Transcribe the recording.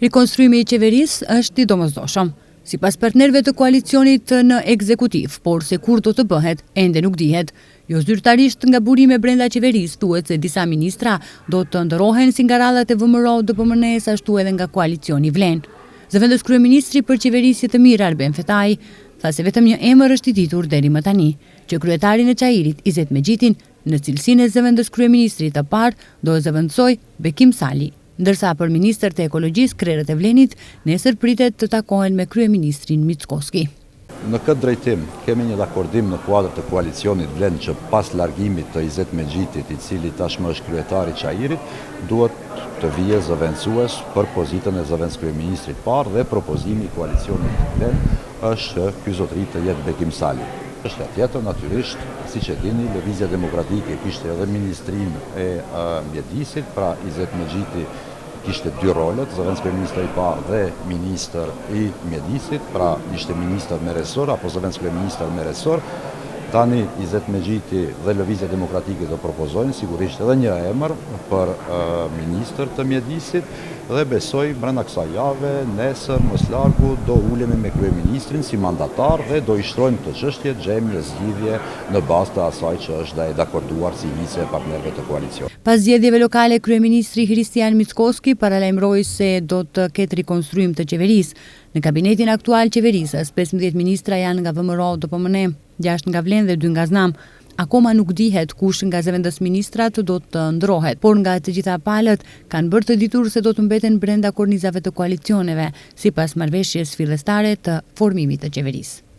Rikonstruimi i qeverisë është i domosdoshëm. Sipas partnerëve të koalicionit në ekzekutiv, por se kur do të bëhet, ende nuk dihet. Jo zyrtarisht nga burime brenda qeverisë, thuhet se disa ministra do të ndërohen si nga radhat e VMRO-DPMNE-s, ashtu edhe nga koalicioni Vlen. Zëvendës kryeministri për qeverisje të mirë Arben Fetai tha se vetëm një emër është i ditur deri më tani, që kryetarin e Çajirit Izet Megjitin në cilësinë e zëvendës kryeministrit të parë do e zëvendësoj Bekim Sali. Ndërsa për ministër të ekologjisë Krerët e Vlenit, nesër pritet të takohen me kryeministrin Mickoski. Në këtë drejtim kemi një dakordim në kuadër të koalicionit Vlen që pas largimit të Izet Megjitit, i cili tashmë është kryetari i Çajirit, duhet të vijë zëvendësues për pozitën e zëvendës kryeministrit parë dhe propozimi i koalicionit Vlen është ky zotëri të jetë Bekim Sali. Është tjetër, natyrisht, siç e dini, Lëvizja Demokratike kishte edhe ministrin e mjedisit, pra Izet Megjiti kishte dy rolet, zëvendës kryeministri i parë dhe ministër i mjedisit, pra ishte ministër me resor apo zëvendës kryeministër me resor. Tani Izet Megjiti dhe Lëvizja Demokratike do propozojnë sigurisht edhe një emër për ministër të mjedisit dhe besoj brenda kësaj jave, nesër, mos largu, do ulemi me kryeministrin si mandatar dhe do i shtrojmë këtë çështje, gjejmë një zgjidhje në bazë të asaj që është dakorduar si njëse e partnerëve të koalicionit. Pas zgjedhjeve lokale, kryeministri Hristijan Mickoski paralajmëroi se do të ketë rikonstruim të qeverisë. Në kabinetin aktual qeverisës, 15 ministra janë nga VMRO-DPMNE, 6 nga Vlen dhe 2 nga Znam. Akoma nuk dihet kush nga zëvendës ministrat do të ndrohet, por nga të gjitha palët kanë bërë të ditur se do të mbeten brenda kornizave të koalicioneve, sipas marrëveshjes fillestare të formimit të qeverisë.